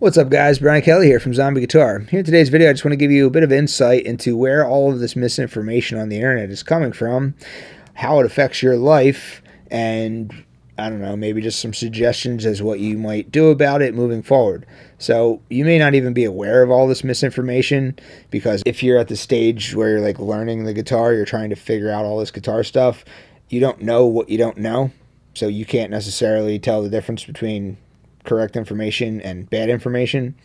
What's up, guys? Brian Kelly here from Zombie Guitar. Here in today's video, I just want to give you a bit of insight into where all of this misinformation on the internet is coming from, how it affects your life, and I don't know, maybe just some suggestions as what you might do about it moving forward. So you may not even be aware of all this misinformation, because if you're at the stage where you're like learning the guitar, you're trying to figure out all this guitar stuff, you don't know what you don't know. So you can't necessarily tell the difference between correct information and bad information.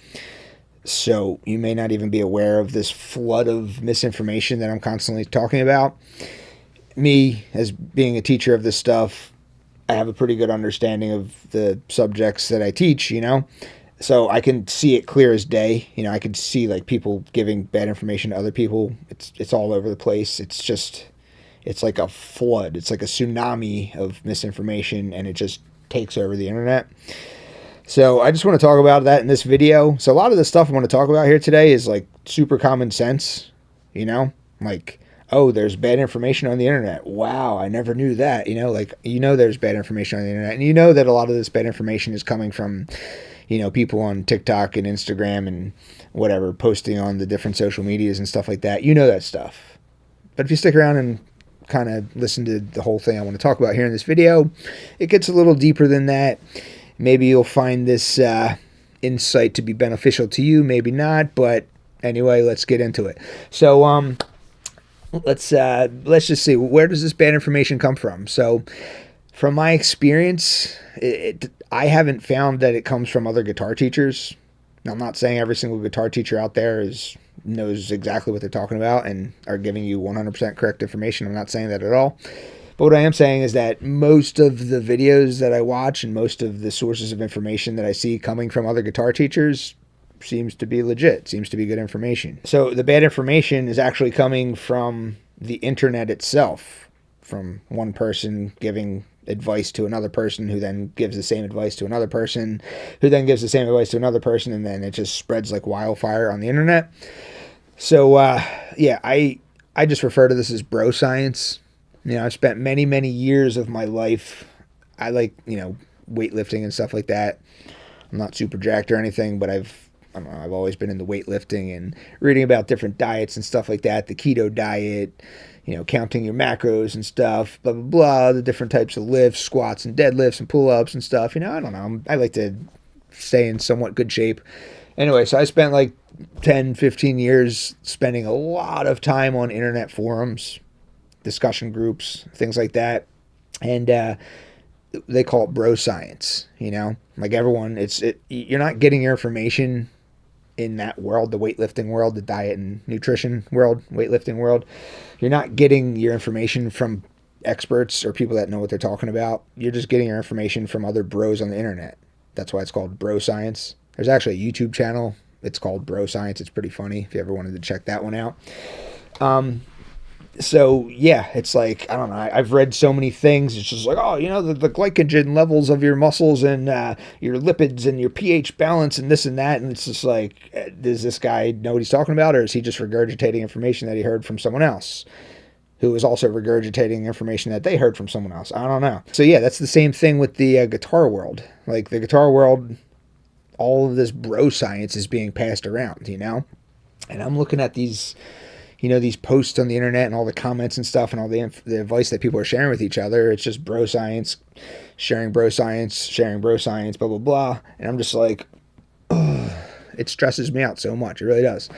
So you may not even be aware of this flood of misinformation that I'm constantly talking about. Me, as being a teacher of this stuff, I have a pretty good understanding of the subjects that I teach, so I can see it clear as day. I can see like people giving bad information to other people. It's all over the place. It's like a flood. It's like a tsunami of misinformation, and it just takes over the internet. So I just want to talk about that in this video. So a lot of the stuff I want to talk about here today is like super common sense, like, oh, there's bad information on the internet. Wow, I never knew that. There's bad information on the internet, and you know that a lot of this bad information is coming from, people on TikTok and Instagram and whatever, posting on the different social medias and stuff like that. You know that stuff. But if you stick around and kind of listen to the whole thing I want to talk about here in this video, it gets a little deeper than that. Maybe you'll find this insight to be beneficial to you, maybe not, but anyway, let's get into it. So let's just see, where does this bad information come from? So from my experience, I haven't found that it comes from other guitar teachers. Now, I'm not saying every single guitar teacher out there knows exactly what they're talking about and are giving you 100% correct information. I'm not saying that at all. But what I am saying is that most of the videos that I watch and most of the sources of information that I see coming from other guitar teachers seems to be legit, seems to be good information. So the bad information is actually coming from the internet itself, from one person giving advice to another person who then gives the same advice to another person who then gives the same advice to another person, and then it just spreads like wildfire on the internet. So yeah, I just refer to this as bro science. I've spent many, many years of my life. I like, weightlifting and stuff like that. I'm not super jacked or anything, but I've always been into weightlifting and reading about different diets and stuff like that. The keto diet, counting your macros and stuff, blah, blah, blah, the different types of lifts, squats and deadlifts and pull-ups and stuff. I don't know. I like to stay in somewhat good shape. Anyway, so I spent like 10, 15 years spending a lot of time on internet forums, discussion groups, things like that, and they call it bro science. Like everyone, you're not getting your information in that world, the weightlifting world, the diet and nutrition world, weightlifting world. You're not getting your information from experts or people that know what they're talking about. You're just getting your information from other bros on the internet. That's why it's called bro science. There's actually a YouTube channel. It's called Bro Science. It's pretty funny if you ever wanted to check that one out. So yeah, it's like, I don't know, I've read so many things. It's just like, oh, the glycogen levels of your muscles and your lipids and your pH balance and this and that. And it's just like, does this guy know what he's talking about? Or is he just regurgitating information that he heard from someone else who is also regurgitating information that they heard from someone else? I don't know. So yeah, that's the same thing with the guitar world. Like the guitar world, all of this bro science is being passed around, and I'm looking at these posts on the internet and all the comments and stuff and all the advice that people are sharing with each other. It's just bro science, sharing bro science, blah, blah, blah. And I'm just like, ugh, it stresses me out so much. It really does.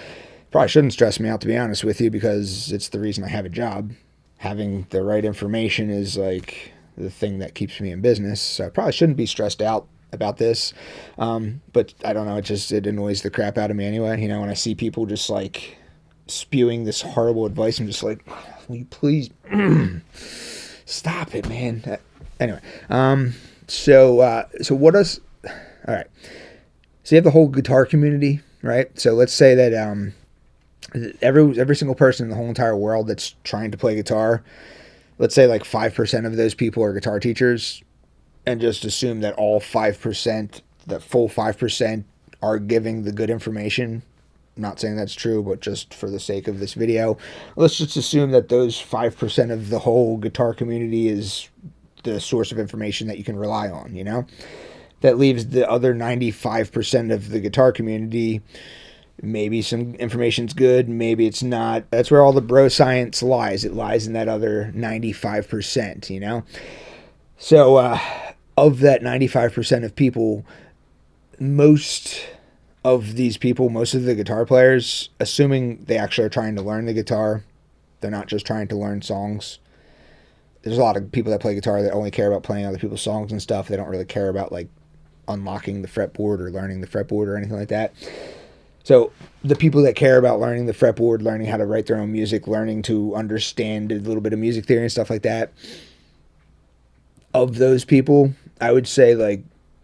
Probably shouldn't stress me out, to be honest with you, because it's the reason I have a job. Having the right information is like the thing that keeps me in business. So I probably shouldn't be stressed out about this. But I don't know. It annoys the crap out of me anyway. When I see people just like spewing this horrible advice, I'm just like, will you please stop it, man? Anyway, so what does, all right, so you have the whole guitar community, right? So let's say that every single person in the whole entire world that's trying to play guitar, let's say like 5% of those people are guitar teachers, and just assume that all 5%, that full 5% are giving the good information. I'm not saying that's true, but just for the sake of this video, let's just assume that those 5% of the whole guitar community is the source of information that you can rely on, That leaves the other 95% of the guitar community. Maybe some information's good, maybe it's not. That's where all the bro science lies. It lies in that other 95%, you know? So, of that 95% of people, most of these people, most of the guitar players, assuming they actually are trying to learn the guitar, they're not just trying to learn songs. There's a lot of people that play guitar that only care about playing other people's songs and stuff. They don't really care about like unlocking the fretboard or learning the fretboard or anything like that. So the people that care about learning the fretboard, learning how to write their own music, learning to understand a little bit of music theory and stuff like that, of those people, I would say like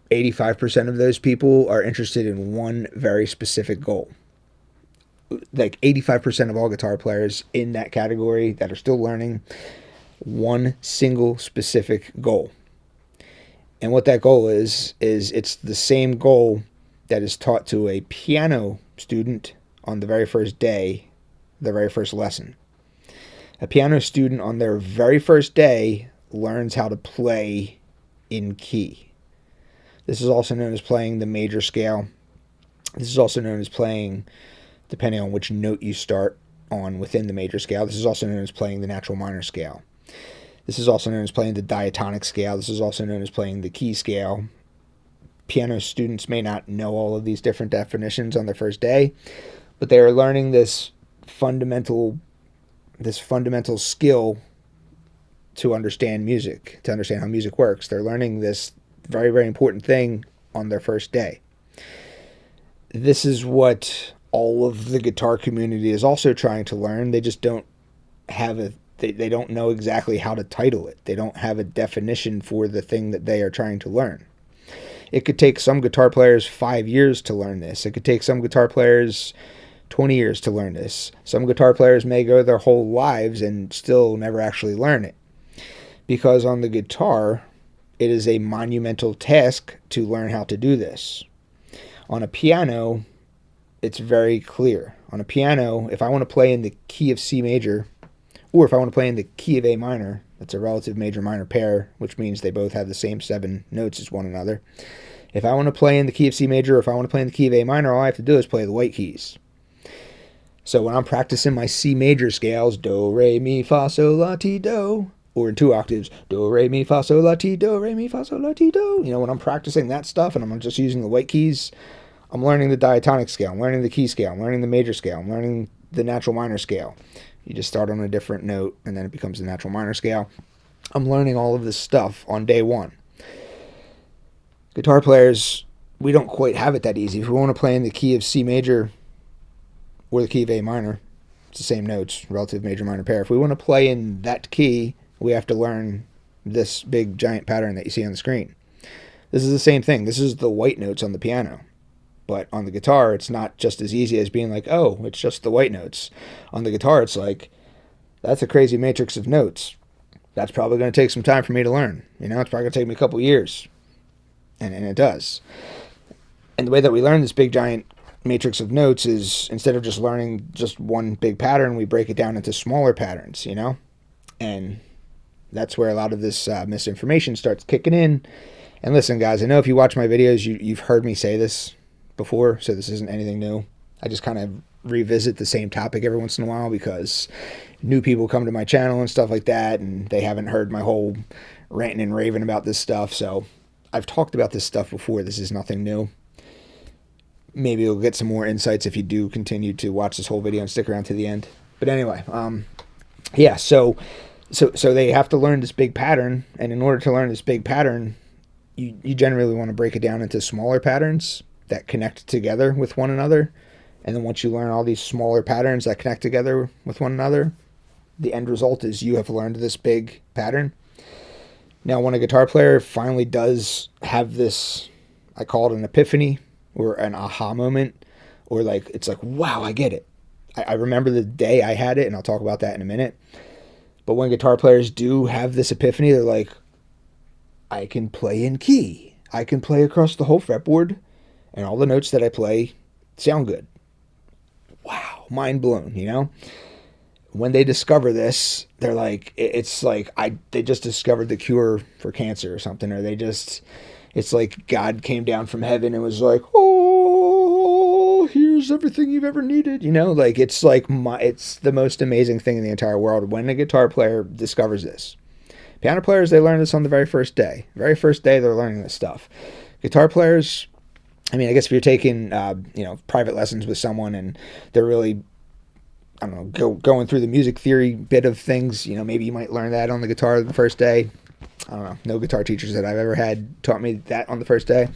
85% of those people are interested in one very specific goal. Like 85% of all guitar players in that category that are still learning, one single specific goal. And what that goal is it's the same goal that is taught to a piano student on the very first day, the very first lesson. A piano student on their very first day learns how to play in key. This is also known as playing the major scale. This is also known as playing, depending on which note you start on within the major scale, this is also known as playing the natural minor scale. This is also known as playing the diatonic scale. This is also known as playing the key scale. Piano students may not know all of these different definitions on their first day, but they are learning this fundamental skill to understand music, to understand how music works. They're learning this very, very important thing on their first day. This is what all of the guitar community is also trying to learn. They just don't have they don't know exactly how to title it. They don't have a definition for the thing that they are trying to learn. It could take some guitar players 5 years to learn this. It could take some guitar players 20 years to learn this. Some guitar players may go their whole lives and still never actually learn it. Because on the guitar, it is a monumental task to learn how to do this. On a piano, it's very clear. On a piano, if I want to play in the key of C major, or if I want to play in the key of A minor, that's a relative major-minor pair, which means they both have the same 7 notes as one another. If I want to play in the key of C major, or if I want to play in the key of A minor, all I have to do is play the white keys. So when I'm practicing my C major scales, do, re, mi, fa, sol, la, ti, do, or in 2 octaves, do, re, mi, fa, sol, la, ti, do, re, mi, fa, sol, la, ti, do. You know, when I'm practicing that stuff and I'm just using the white keys, I'm learning the diatonic scale, I'm learning the key scale, I'm learning the major scale, I'm learning the natural minor scale. You just start on a different note, and then it becomes the natural minor scale. I'm learning all of this stuff on day one. Guitar players, we don't quite have it that easy. If we want to play in the key of C major or the key of A minor, it's the same notes, relative major-minor pair. If we want to play in that key, we have to learn this big, giant pattern that you see on the screen. This is the same thing. This is the white notes on the piano. But on the guitar, it's not just as easy as being like, oh, it's just the white notes. On the guitar, it's like, that's a crazy matrix of notes. That's probably going to take some time for me to learn. You know, it's probably going to take me a couple years. And it does. And the way that we learn this big, giant matrix of notes is, instead of just learning just one big pattern, we break it down into smaller patterns, you know? And that's where a lot of this misinformation starts kicking in. And listen, guys, I know if you watch my videos, you've heard me say this before, so this isn't anything new. I just kind of revisit the same topic every once in a while because new people come to my channel and stuff like that, and they haven't heard my whole ranting and raving about this stuff. So I've talked about this stuff before. This is nothing new. Maybe you'll get some more insights if you do continue to watch this whole video and stick around to the end. But anyway, yeah, so they have to learn this big pattern, and in order to learn this big pattern, you generally want to break it down into smaller patterns that connect together with one another. And then once you learn all these smaller patterns that connect together with one another, the end result is you have learned this big pattern. Now, when a guitar player finally does have this, I call it an epiphany or an aha moment, or like, it's like, wow, I get it. I remember the day I had it, and I'll talk about that in a minute. But when guitar players do have this epiphany, they're like, I can play in key. I can play across the whole fretboard, and all the notes that I play sound good. Wow, mind blown, you know? When they discover this, they're like, it's like they just discovered the cure for cancer or something, or It's like God came down from heaven and was like, "Oh, here's everything you've ever needed." Like it's like it's the most amazing thing in the entire world when a guitar player discovers this. Piano players, they learn this on the very first day. Very first day, they're learning this stuff. Guitar players, I mean, I guess if you're taking, private lessons with someone and they're really, I don't know, going through the music theory bit of things, maybe you might learn that on the guitar the first day. I don't know. No guitar teachers that I've ever had taught me that on the first day.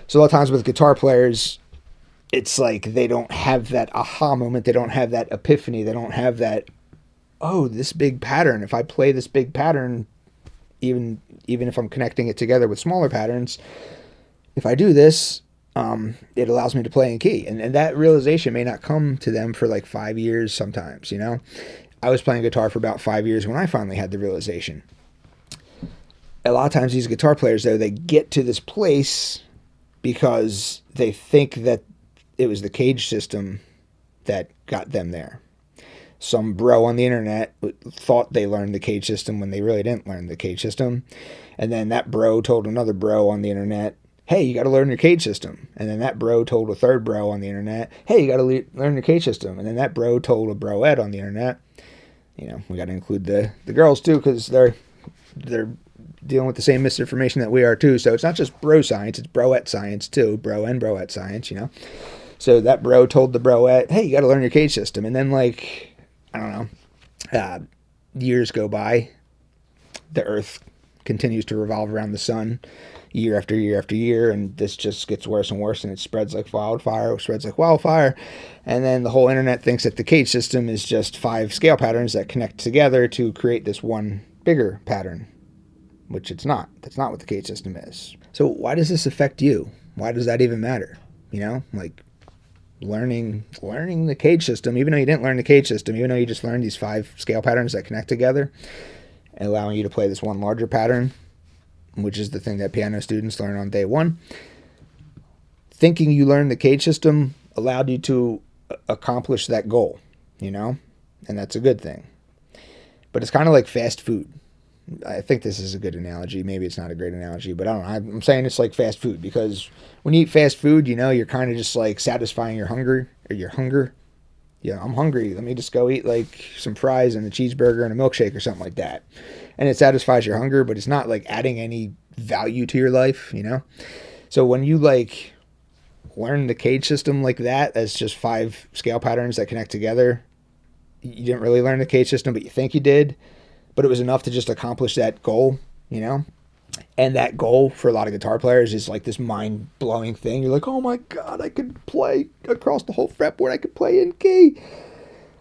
So a lot of times with guitar players, it's like they don't have that aha moment. They don't have that epiphany. They don't have that, oh, this big pattern. If I play this big pattern, even if I'm connecting it together with smaller patterns, if I do this, it allows me to play in key. And that realization may not come to them for like 5 years sometimes, I was playing guitar for about 5 years when I finally had the realization. A lot of times these guitar players, though, they get to this place because they think that it was the cage system that got them there. Some bro on the internet thought they learned the cage system when they really didn't learn the cage system. And then that bro told another bro on the internet, hey, you got to learn your cage system. And then that bro told a third bro on the internet, hey, you got to learn your cage system. And then that bro told a broette on the internet. We got to include the girls too, because they're dealing with the same misinformation that we are too. So it's not just bro science, it's broette science too, bro and broette science, So that bro told the broette, hey, you got to learn your cage system. And then I don't know, years go by, the earth continues to revolve around the sun year after year after year, and this just gets worse and worse, and it spreads like wildfire, and then the whole internet thinks that the cage system is just 5 scale patterns that connect together to create this one bigger pattern, which it's not. That's not what the cage system is. So why does this affect you? Why does that even matter? Learning the cage system, even though you didn't learn the cage system, even though you just learned these 5 scale patterns that connect together, and allowing you to play this one larger pattern, which is the thing that piano students learn on day one. Thinking you learned the cage system allowed you to accomplish that goal, and that's a good thing. But it's kind of like fast food. I think this is a good analogy. Maybe it's not a great analogy, but I don't know. I'm saying it's like fast food because when you eat fast food, you're kind of just like satisfying your hunger. Yeah, I'm hungry. Let me just go eat like some fries and a cheeseburger and a milkshake or something like that. And it satisfies your hunger, but it's not like adding any value to your life, So when you learn the cage system like that, as just 5 scale patterns that connect together, you didn't really learn the cage system, but you think you did. But it was enough to just accomplish that goal, And that goal for a lot of guitar players is like this mind-blowing thing. You're like, oh my God, I could play across the whole fretboard. I could play in key.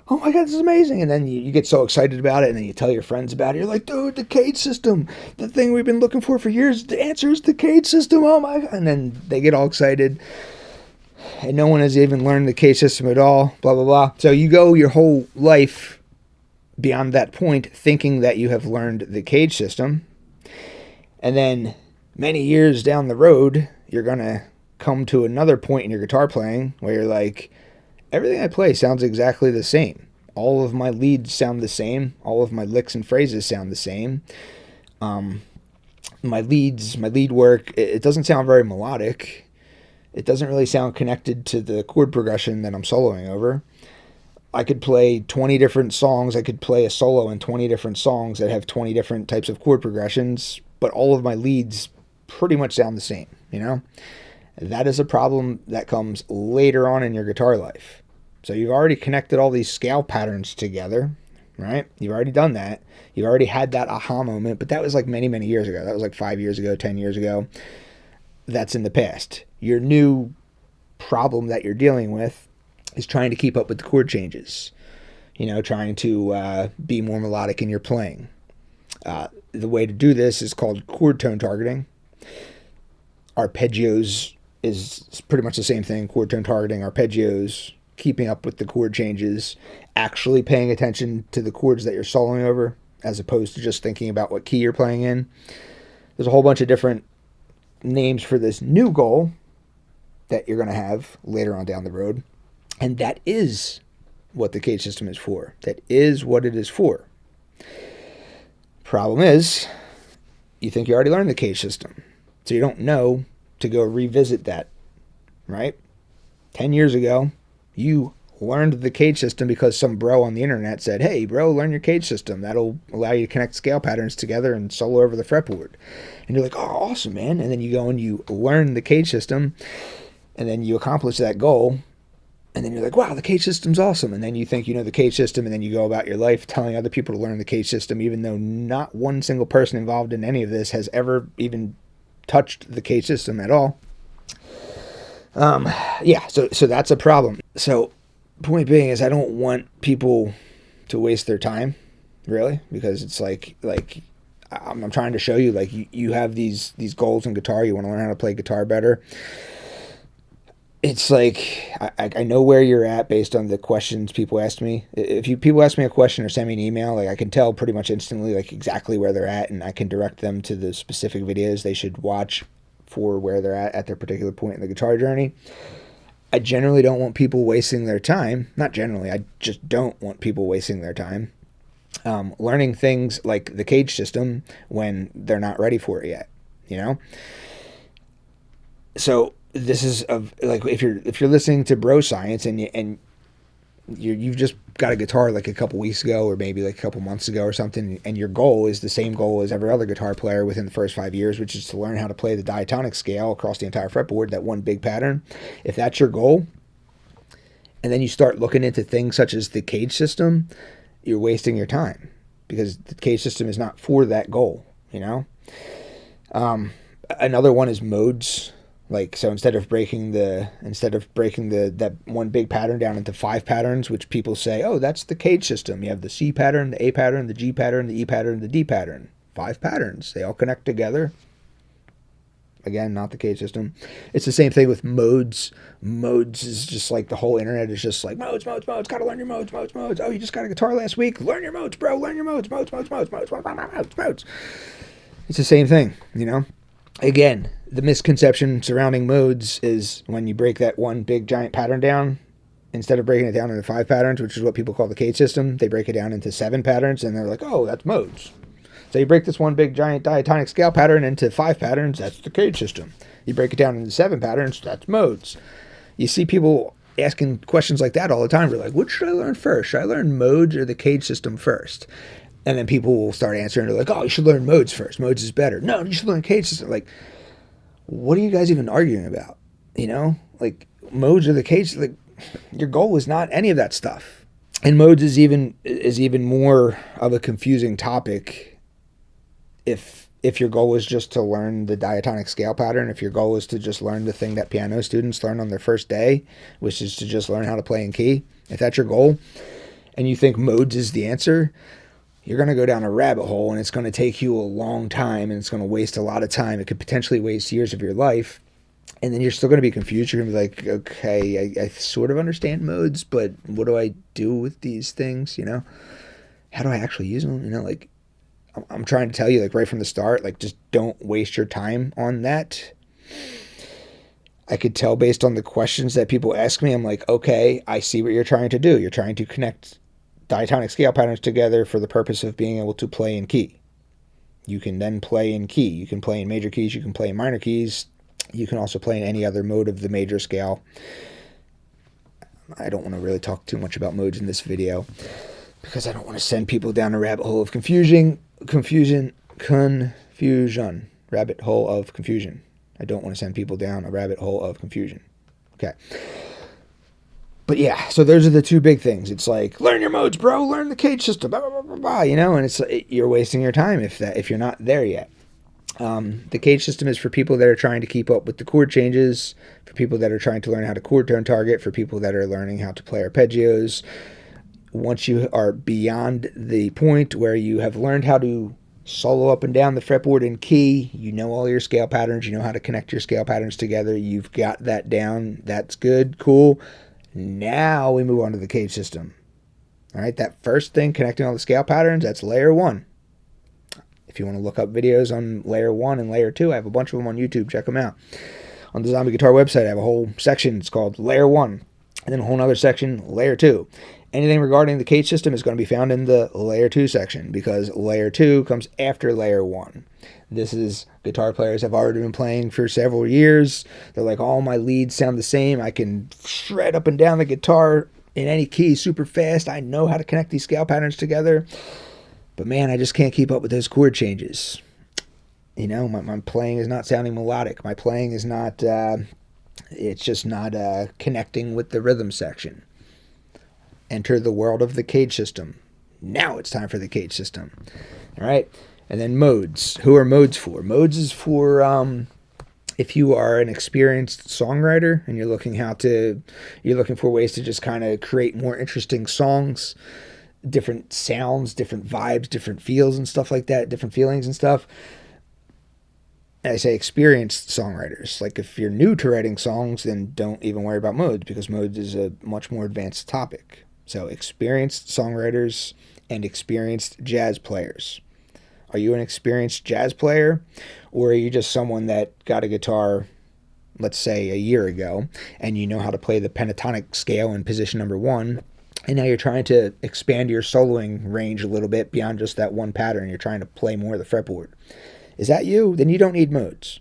Oh my God, this is amazing. And then you get so excited about it, and then you tell your friends about it. You're like, dude, the cage system, the thing we've been looking for years. The answer is the cage system. Oh my God. And then they get all excited. And no one has even learned the cage system at all, blah, blah, blah. So you go your whole life beyond that point thinking that you have learned the cage system, and then many years down the road you're gonna come to another point in your guitar playing where you're like, everything I play sounds exactly the same. All of my leads sound the same. All of my licks and phrases sound the same. My lead work, it doesn't sound very melodic. It doesn't really sound connected to the chord progression that I'm soloing over. I could play 20 different songs. I could play a solo in 20 different songs that have 20 different types of chord progressions, but all of my leads pretty much sound the same, That is a problem that comes later on in your guitar life. So you've already connected all these scale patterns together, right? You've already done that. You've already had that aha moment, but that was like many, many years ago. That was like 5 years ago, 10 years ago. That's in the past. Your new problem that you're dealing with is trying to keep up with the chord changes, trying to be more melodic in your playing. The way to do this is called chord tone targeting. Arpeggios is pretty much the same thing. Chord tone targeting, arpeggios, keeping up with the chord changes, actually paying attention to the chords that you're soloing over, as opposed to just thinking about what key you're playing in. There's a whole bunch of different names for this new goal that you're going to have later on down the road. And that is what the cage system is for. That is what it is for. Problem is, you think you already learned the cage system. So you don't know to go revisit that, right? 10 years ago, you learned the cage system because some bro on the internet said, hey, bro, learn your cage system. That'll allow you to connect scale patterns together and solo over the fretboard. And you're like, oh, awesome, man. And then you go and you learn the cage system, and then you accomplish that goal. And then you're like, wow, the cage system's awesome. And then you think you know the cage system, and then you go about your life telling other people to learn the cage system, even though not one single person involved in any of this has ever even touched the cage system at all. Yeah, so that's a problem. So point being is I don't want people to waste their time, really, because it's like I'm trying to show you, like, you have these goals in guitar. You want to learn how to play guitar better. It's like I know where you're at based on the questions people ask me. If people ask me a question or send me an email, like, I can tell pretty much instantly, like, exactly where they're at, and I can direct them to the specific videos they should watch for where they're at their particular point in the guitar journey. I generally don't want people wasting their time. Not generally, I just don't want people wasting their time learning things like the cage system when they're not ready for it yet, you know? So this is like, if you're listening to bro science and you've just got a guitar like a couple weeks ago, or maybe like a couple months ago or something, and your goal is the same goal as every other guitar player within the first 5 years, which is to learn how to play the diatonic scale across the entire fretboard, that one big pattern. If that's your goal, and then you start looking into things such as the cage system, you're wasting your time, because the cage system is not for that goal, you know? Another one is modes. Like, so instead of breaking that one big pattern down into 5 patterns, which people say, oh, that's the cage system. You have the C pattern, the A pattern, the G pattern, the E pattern, the D pattern. 5 patterns. They all connect together. Again, not the cage system. It's the same thing with modes. Modes is just like, the whole internet is just like, modes. Gotta learn your modes. Oh, you just got a guitar last week? Learn your modes, bro. Learn your modes. Modes. It's the same thing, you know? Again, the misconception surrounding modes is when you break that one big giant pattern down, instead of breaking it down into 5 patterns, which is what people call the cage system, they break it down into 7 patterns, and they're like, oh, that's modes. So you break this one big giant diatonic scale pattern into 5 patterns, that's the cage system. You break it down into 7 patterns, that's modes. You see people asking questions like that all the time. We're like, what should I learn first? Should I learn modes or the cage system first? And then people will start answering. They're like, oh, you should learn modes first. Modes is better. No, you should learn cage system. Like, what are you guys even arguing about? You know, like, modes or the cage, like, your goal is not any of that stuff. And modes is even more of a confusing topic if your goal is just to learn the diatonic scale pattern. If your goal is to just learn the thing that piano students learn on their first day, which is to just learn how to play in key. If that's your goal, and you think modes is the answer, you're going to go down a rabbit hole, and it's going to take you a long time, and it's going to waste a lot of time. It could potentially waste years of your life, and then you're still going to be confused. You're going to be like, okay, I sort of understand modes, but what do I do with these things, you know? How do I actually use them? You know, like, I'm trying to tell you, like, right from the start, like, just don't waste your time on that. I could tell based on the questions that people ask me, I'm like, okay, I see what you're trying to do. You're trying to connect diatonic scale patterns together for the purpose of being able to play in key. You can then play in key. You can play in major keys. You can play in minor keys. You can also play in any other mode of the major scale. I don't want to really talk too much about modes in this video because I don't want to send people down a rabbit hole of confusion. Rabbit hole of confusion. I don't want to send people down a rabbit hole of confusion. Okay. But yeah, so those are the 2 big things. It's like, learn your modes, bro. Learn the cage system. Blah, blah, blah, blah, you know, and you're wasting your time if you're not there yet. The cage system is for people that are trying to keep up with the chord changes, for people that are trying to learn how to chord tone target, for people that are learning how to play arpeggios. Once you are beyond the point where you have learned how to solo up and down the fretboard in key, you know all your scale patterns, you know how to connect your scale patterns together, you've got that down, that's good, cool. Now we move on to the cage system. All right, that first thing, connecting all the scale patterns, that's layer 1. If you want to look up videos on layer 1 and layer 2, I have a bunch of them on YouTube. Check them out. On the Zombie Guitar website, I have a whole section. It's called layer 1. And then a whole other section, layer 2. Anything regarding the cage system is going to be found in the layer 2 section, because layer 2 comes after layer 1. This is guitar players have already been playing for several years. They're like, all my leads sound the same. I can shred up and down the guitar in any key super fast. I know how to connect these scale patterns together. But man, I just can't keep up with those chord changes. You know, my playing is not sounding melodic. My playing is not, it's just not connecting with the rhythm section. Enter the world of the cage system. Now it's time for the cage system. All right. And then modes. Who are modes for? Modes is for if you are an experienced songwriter and you're looking for ways to just kind of create more interesting songs, different sounds, different vibes, different feels and stuff like that, different feelings and stuff. And I say experienced songwriters. Like if you're new to writing songs, then don't even worry about modes, because modes is a much more advanced topic. So experienced songwriters and experienced jazz players. Are you an experienced jazz player, or are you just someone that got a guitar, let's say a year ago, and you know how to play the pentatonic scale in position number 1, and now you're trying to expand your soloing range a little bit beyond just that one pattern? You're trying to play more of the fretboard. Is that you? Then you don't need modes.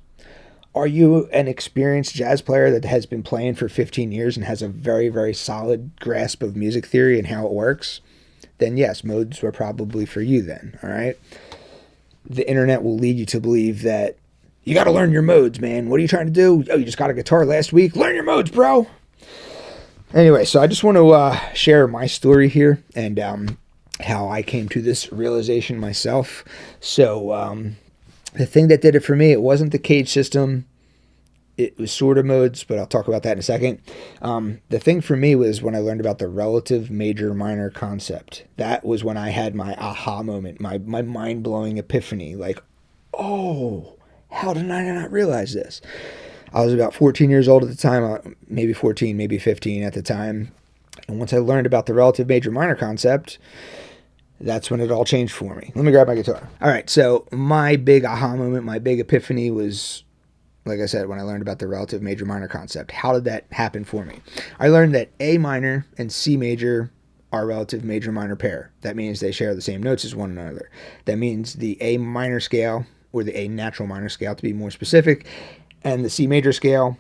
Are you an experienced jazz player that has been playing for 15 years and has a very, very solid grasp of music theory and how it works? Then yes, modes were probably for you then, all right? The internet will lead you to believe that you got to learn your modes, man. What are you trying to do? Oh, you just got a guitar last week. Learn your modes, bro. Anyway, so I just want to share my story here and how I came to this realization myself. So the thing that did it for me, it wasn't the cage system. It was sort of modes, but I'll talk about that in a second. The thing for me was when I learned about the relative major-minor concept. That was when I had my aha moment, my mind-blowing epiphany. Like, oh, how did I not realize this? I was about 14 years old at the time, maybe 14, maybe 15 at the time. And once I learned about the relative major-minor concept, that's when it all changed for me. Let me grab my guitar. All right, so my big aha moment, my big epiphany was, like I said, when I learned about the relative major-minor concept. How did that happen for me? I learned that A minor and C major are relative major-minor pair. That means they share the same notes as one another. That means the A minor scale, or the A natural minor scale to be more specific, and the C major scale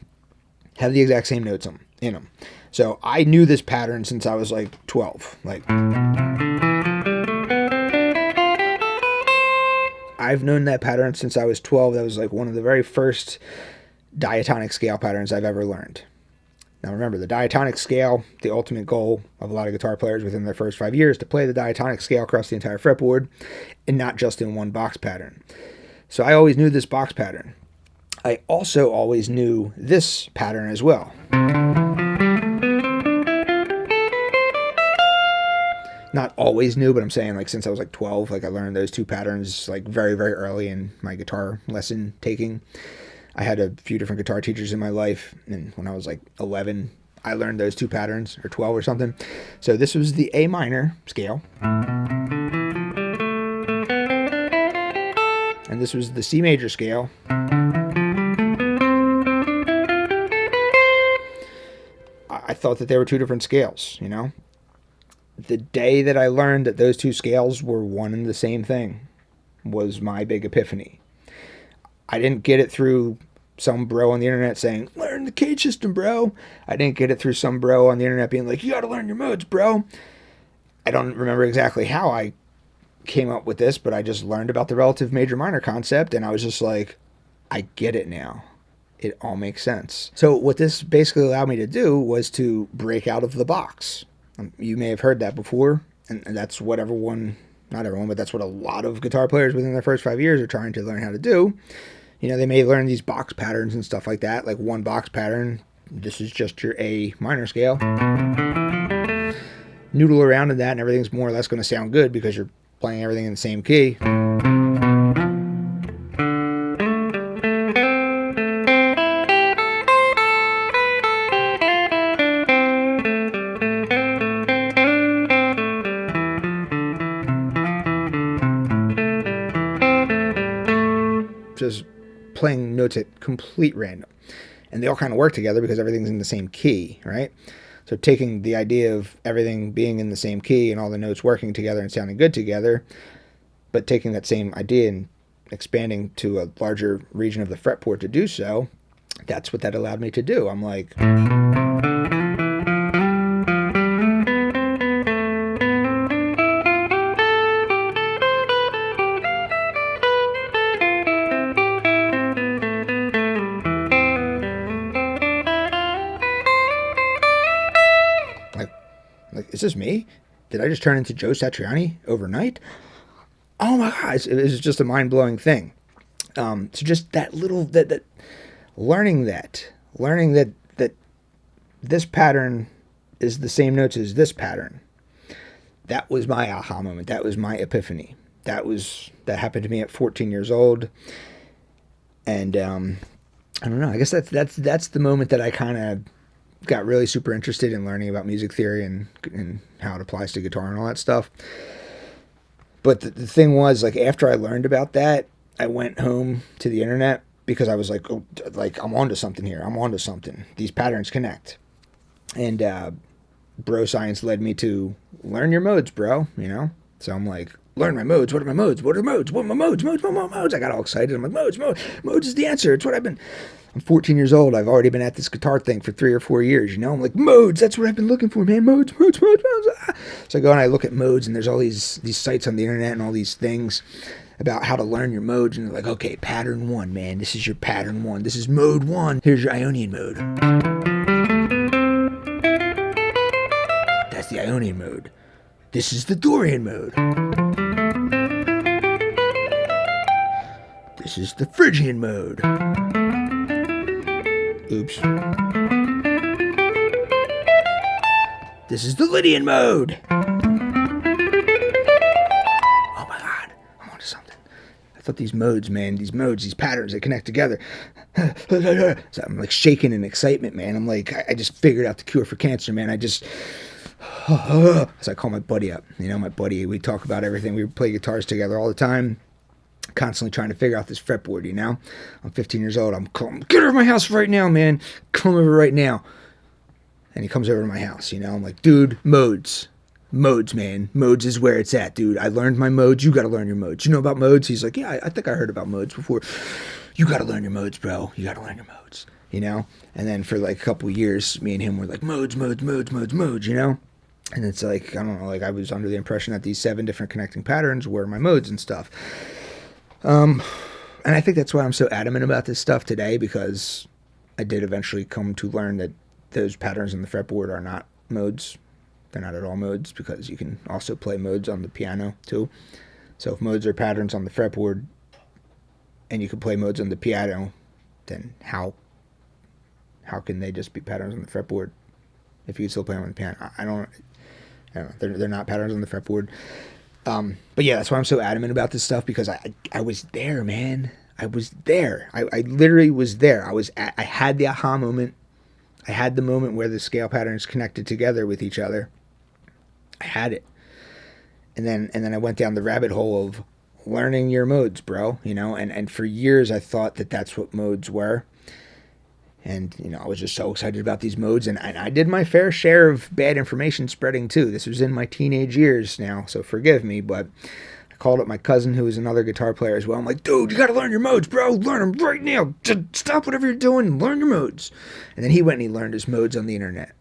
have the exact same notes in them. So I knew this pattern since I was like 12. Like, I've known that pattern since I was 12. That was like one of the very first diatonic scale patterns I've ever learned. Now remember, the diatonic scale, the ultimate goal of a lot of guitar players within their first 5 years, to play the diatonic scale across the entire fretboard and not just in one box pattern. So I always knew this box pattern. I also always knew this pattern as well. Not always knew, but I'm saying like since I was like 12, like I learned those two patterns like very, very early in my guitar lesson taking. I had a few different guitar teachers in my life, and when I was like 11, I learned those two patterns, or 12 or something. So this was the A minor scale, and this was the C major scale. I thought that they were two different scales, you know? The day that I learned that those two scales were one and the same thing was my big epiphany. I didn't get it through some bro on the internet saying, learn the cage system, bro. I didn't get it through some bro on the internet being like, you got to learn your modes, bro. I don't remember exactly how I came up with this, but I just learned about the relative major-minor concept, and I was just like, I get it now. It all makes sense. So what this basically allowed me to do was to break out of the box. You may have heard that before, and that's what everyone, not everyone, but that's what a lot of guitar players within their first 5 years are trying to learn how to do. You know, they may learn these box patterns and stuff like that, like one box pattern. This is just your A minor scale. Noodle around in that, and everything's more or less going to sound good because you're playing everything in the same key. Just playing notes at complete random. And they all kind of work together because everything's in the same key, right? So taking the idea of everything being in the same key and all the notes working together and sounding good together, but taking that same idea and expanding to a larger region of the fretboard to do so, that's what that allowed me to do. I'm like, like, is this me? Did I just turn into Joe Satriani overnight? Oh my God, it was just a mind blowing thing. So just that little that learning that this pattern is the same notes as this pattern. That was my aha moment. That was my epiphany. That happened to me at 14 years old, and I don't know. I guess that's the moment that I kind of got really super interested in learning about music theory and how it applies to guitar and all that stuff. But the thing was, like, after I learned about that, I went home to the internet because I was like, oh, like, I'm onto something here. I'm onto something. These patterns connect. And bro science led me to learn your modes, bro, you know? So I'm like, learn my modes. What are my modes? What are modes? What are my modes? Modes. I got all excited. I'm like, modes is the answer. It's what I'm 14 years old. I've already been at this guitar thing for 3 or 4 years, you know? I'm like, modes, that's what I've been looking for, man. Modes. Ah. So I go and I look at modes, and there's all these sites on the internet and all these things about how to learn your modes. And they're like, okay, pattern 1, man. This is your pattern 1. This is mode 1. Here's your Ionian mode. That's the Ionian mode. This is the Dorian mode. This is the Phrygian mode. Oops. This is the Lydian mode. Oh my God, I'm onto something. I thought these modes, man, these patterns, they connect together. So I'm like shaking in excitement, man. I'm like, I just figured out the cure for cancer, man. So I call my buddy up. You know, my buddy, we talk about everything. We play guitars together all the time. Constantly trying to figure out this fretboard, you know? I'm 15 years old. I'm calling, get over to my house right now, man. Come over right now. And he comes over to my house, you know? I'm like, dude, modes. Modes, man. Modes is where it's at, dude. I learned my modes. You got to learn your modes. You know about modes? He's like, yeah, I think I heard about modes before. You got to learn your modes, bro. You got to learn your modes, you know? And then for like a couple of years, me and him were like, modes, you know? And it's like, I don't know, like I was under the impression that these 7 different connecting patterns were my modes and stuff. And I think that's why I'm so adamant about this stuff today, because I did eventually come to learn that those patterns in the fretboard are not modes. They're not at all modes, because you can also play modes on the piano too. So if modes are patterns on the fretboard and you can play modes on the piano, then how can they just be patterns on the fretboard if you can still play them on the piano? I don't know. They're not patterns on the fretboard. But yeah, that's why I'm so adamant about this stuff, because I was there, man. I was there. I literally was there. I had the aha moment. I had the moment where the scale patterns connected together with each other. I had it. And then I went down the rabbit hole of learning your modes, bro, you know, and for years I thought that that's what modes were. And, you know, I was just so excited about these modes, and I did my fair share of bad information spreading too. This was in my teenage years now, so forgive me, but I called up my cousin, who is another guitar player as well. I'm like, dude, you got to learn your modes, bro. Learn them right now. Just stop whatever you're doing and learn your modes. And then he went and he learned his modes on the internet.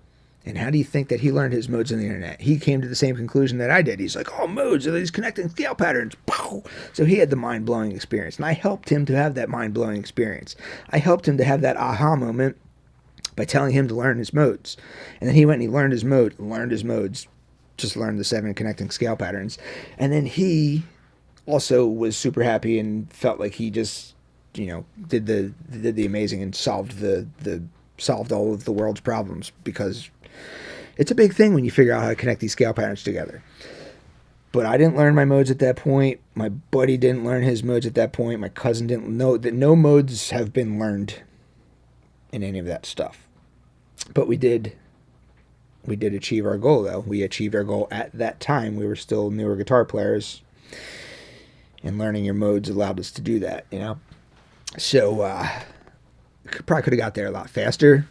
And how do you think that he learned his modes on the internet? He came to the same conclusion that I did. He's like, oh, modes are these connecting scale patterns. Pow! So he had the mind-blowing experience. And I helped him to have that mind-blowing experience. I helped him to have that aha moment by telling him to learn his modes. And then he went and he learned his modes, just learned the 7 connecting scale patterns. And then he also was super happy and felt like he just, you know, did the amazing and solved all of the world's problems, because it's a big thing when you figure out how to connect these scale patterns together. But I didn't learn my modes at that point. My buddy didn't learn his modes at that point. My cousin didn't know that no modes have been learned in any of that stuff. But we did achieve our goal, though. We achieved our goal at that time. We were still newer guitar players, and learning your modes allowed us to do that, you know? So, probably could have got there a lot faster.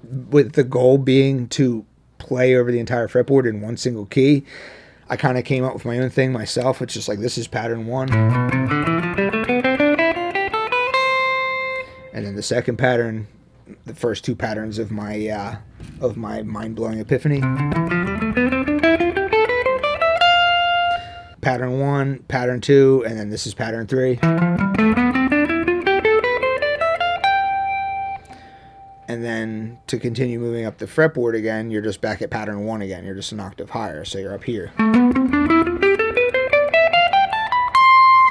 with the goal being to play over the entire fretboard in one single key. I kind of came up with my own thing myself. It's just like, this is pattern 1. And then the second pattern, the first 2 patterns of my mind-blowing epiphany. Pattern 1, pattern 2, and then this is pattern 3. And then to continue moving up the fretboard again, you're just back at pattern 1 again. You're just an octave higher, so you're up here.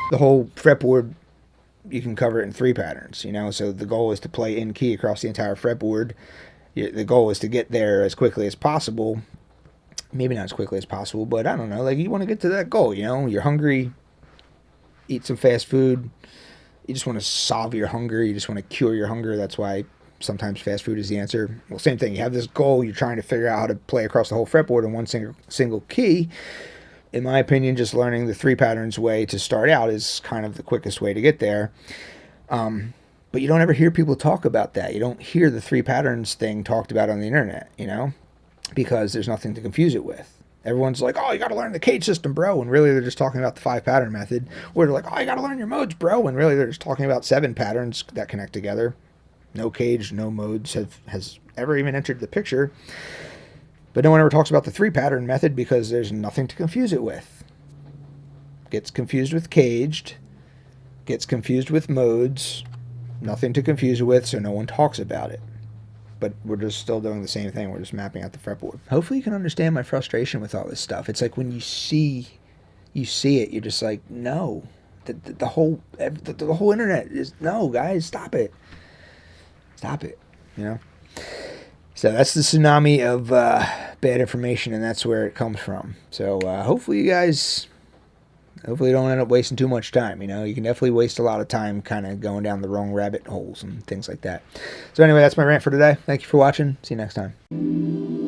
The whole fretboard, you can cover it in 3 patterns, you know. So the goal is to play in key across the entire fretboard. The goal is to get there as quickly as possible. Maybe not as quickly as possible, but I don't know. Like, you want to get to that goal, you know. You're hungry, eat some fast food. You just want to solve your hunger. You just want to cure your hunger. That's why sometimes fast food is the answer. Well, same thing. You have this goal. You're trying to figure out how to play across the whole fretboard in one single key. In my opinion, just learning the 3 patterns way to start out is kind of the quickest way to get there. But you don't ever hear people talk about that. You don't hear the 3 patterns thing talked about on the internet, you know, because there's nothing to confuse it with. Everyone's like, oh, you got to learn the cage system, bro. And really, they're just talking about the 5 pattern method. Or they're like, oh, you got to learn your modes, bro. And really, they're just talking about 7 patterns that connect together. No cage, no modes has ever even entered the picture. But no one ever talks about the 3 pattern method because there's nothing to confuse it with. Gets confused with caged. Gets confused with modes. Nothing to confuse it with, so no one talks about it. But we're just still doing the same thing. We're just mapping out the fretboard. Hopefully you can understand my frustration with all this stuff. It's like when you see it, you're just like, no. The whole internet is, no, guys, stop it. Stop it, you know? So that's the tsunami of bad information, and that's where it comes from. So hopefully you guys, hopefully you don't end up wasting too much time, you know? You can definitely waste a lot of time kind of going down the wrong rabbit holes and things like that. So anyway, that's my rant for today. Thank you for watching. See you next time.